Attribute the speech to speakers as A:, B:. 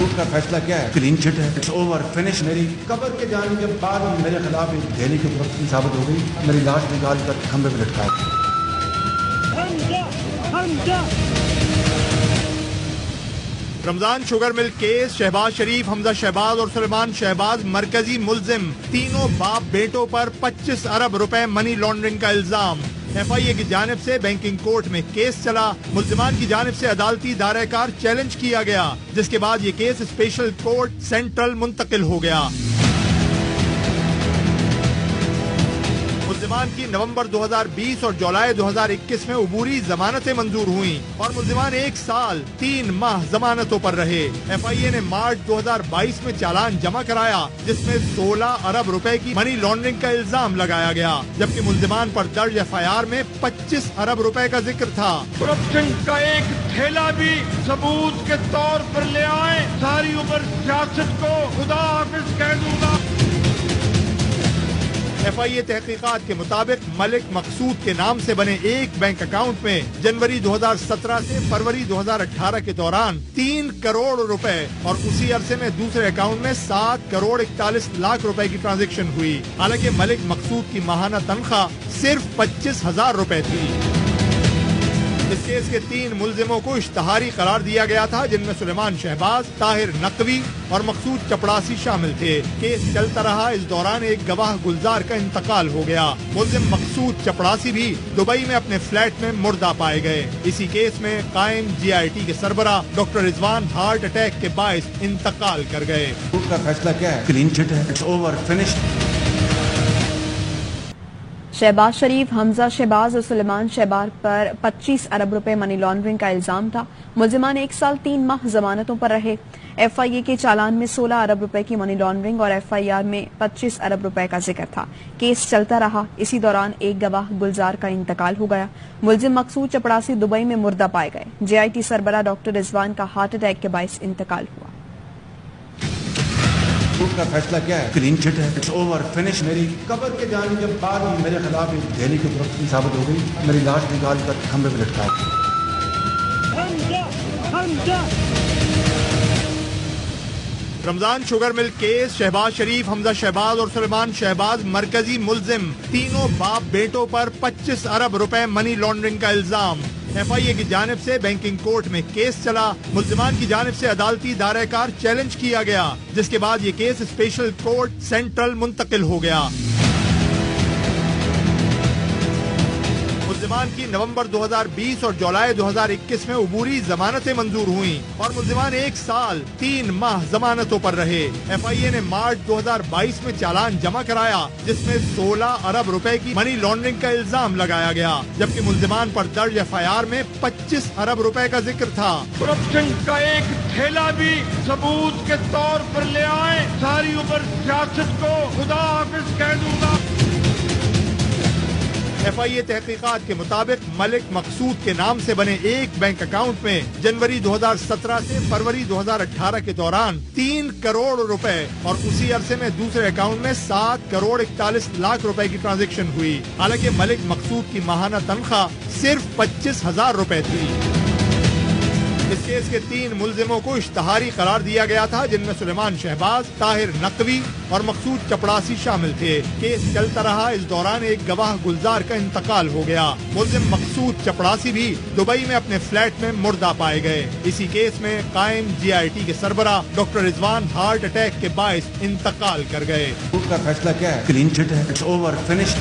A: Court का फैसला क्या है? क्लीन चिट है, इट्स ओवर, फिनिश। मेरी कब्र के जाने के बाद मेरे खिलाफ एक देने की प्रवृत्ति साबित हो गई। मेरी लाश निकाल कर खंबे पे लटकाया।
B: Ramzan sugar mill case, Shehbaz Sharif, Hamza Shehbaz और सुलेमान शहबाज मरकजी मुल्जिम। तीनों बाप बेटों पर 25 अरब रुपए मनी लॉन्ड्रिंग का इल्जाम। FIA की जानिब से बैंकिंग कोर्ट में केस चला। मुल्जिमान की जानिब से अदालती दायरेकार चैलेंज किया गया, जिसके बाद ये केस स्पेशल कोर्ट सेंट्रल मुंतकिल हो गया। मुल्जिमान की नवंबर 2020 और जुलाई 2021 में उबूरी जमानतें मंजूर हुई और मुल्जिमान 1 साल 3 माह जमानतों पर रहे। FIA ने मार्च 2022 में चालान जमा कराया, जिसमें 16 अरब रुपए की मनी लॉन्ड्रिंग का इल्जाम लगाया गया, जबकि मुल्जिमान पर दर्ज FIR में 25 अरब रुपए का जिक्र था।
C: करप्शन का एक ठेला भी सबूत के तौर पर ले आए, सारी उम्र सियासत को खुदा हाफिज कह दूंगा।
B: FIA तहकीकात के मुताबिक मलिक मकसूद के नाम से बने एक बैंक अकाउंट में जनवरी 2017 से फरवरी 2018 के दौरान 3 करोड़ रुपए और उसी अरसे में दूसरे अकाउंट में 7 करोड़ 41 लाख रुपए की ट्रांजैक्शन हुई। हालांकि मलिक मकसूद की माहाना तनख्वाह सिर्फ 25,000 रुपए थी। इस केस के 3 मुल्जिमों को इश्तहारी करार दिया गया था, जिनमें सुलेमान शहबाज, ताहिर नकवी और मकसूद चपड़ासी शामिल थे। केस चलता रहा। इस दौरान एक गवाह गुलजार का इंतकाल हो गया। मुल्जिम मकसूद चपड़ासी भी दुबई में अपने फ्लैट में मुर्दा पाए गए। इसी केस में कायम GIT के सरबरा डॉक्टर रिजवान हार्ट अटैक के बाइस इंतकाल कर गए।
A: कोर्ट का फैसला क्या है? क्लीन चिट है, it's over, finish.
D: Shahbaz Sharif, Hamza Shehbaz और सुलेमान शहबाज पर 25 अरब रुपए मनी लॉन्ड्रिंग का इल्जाम था। मुल्जिमान 1 साल 3 माह जमानतों पर रहे। FIA के चालान में 16 अरब रुपए की मनी लॉन्ड्रिंग और FIR में 25 अरब रुपए का जिक्र था। केस चलता रहा। इसी दौरान एक गवाह गुलजार का इंतकाल हो गया। मुल्जिम मकसूद चपड़ासी दुबई में मुर्दा पाए गए। GIT सरबरा डॉक्टर रिजवान का हार्ट अटैक के बाइस इंतकाल हुआ।
A: कोर्ट का फैसला क्या है? क्लीन चिट है, इट्स ओवर, फिनिश। मेरी कब्र के जाने के बाद मेरे खिलाफ एक देने की प्रवृत्ति साबित हो गई। मेरी लाश निकाल कर खंबे पे लटकाया।
B: Ramzan sugar mill case, Shehbaz Sharif, Hamza Shehbaz और सुलेमान शहबाज मरकजी मुल्जिम। तीनों बाप बेटों पर 25 अरब रुपए मनी लॉन्ड्रिंग का इल्जाम। FIA की जानिब से बैंकिंग कोर्ट में केस चला। मुल्जिमान की जानिब से अदालती दायरेकार चैलेंज किया गया, जिसके बाद ये केस स्पेशल कोर्ट सेंट्रल मुंतकिल हो गया। मुल्जिमान की नवंबर 2020 और जुलाई 2021 में उबूरी जमानतें मंजूर हुई और मुल्जिमान 1 साल 3 माह जमानतों पर रहे। FIA ने मार्च 2022 में चालान जमा कराया, जिसमें 16 अरब रुपए की मनी लॉन्ड्रिंग का इल्जाम लगाया गया, जबकि मुल्जिमान पर दर्ज FIR में 25 अरब रुपए का जिक्र था।
C: करप्शन का एक ठेला भी सबूत के तौर पर ले आए, सारी उम्र सियासत को खुदा हाफिज कह दूंगा।
B: FIA तहकीकात के मुताबिक मलिक मकसूद के नाम से बने एक बैंक अकाउंट में जनवरी 2017 से फरवरी 2018 के दौरान 3 करोड़ रुपए और उसी अरसे में दूसरे अकाउंट में 7 करोड़ 41 लाख रुपए की ट्रांजैक्शन हुई। हालांकि मलिक मकसूद की माहाना तनख्वाह सिर्फ 25,000 रुपए थी। इस केस के 3 मुल्जिमों को इश्तहारी करार दिया गया था, जिनमें सुलेमान शहबाज, ताहिर नकवी और मकसूद चपड़ासी शामिल थे। केस चलता रहा। इस दौरान एक गवाह गुलजार का इंतकाल हो गया। मुल्जिम मकसूद चपड़ासी भी दुबई में अपने फ्लैट में मुर्दा पाए गए। इसी केस में कायम GIT के सरबरा डॉक्टर रिजवान हार्ट अटैक के बाइस इंतकाल कर गए।
A: कोर्ट का फैसला क्या है? क्लीन चिट है, इट्स ओवर, फिनिश।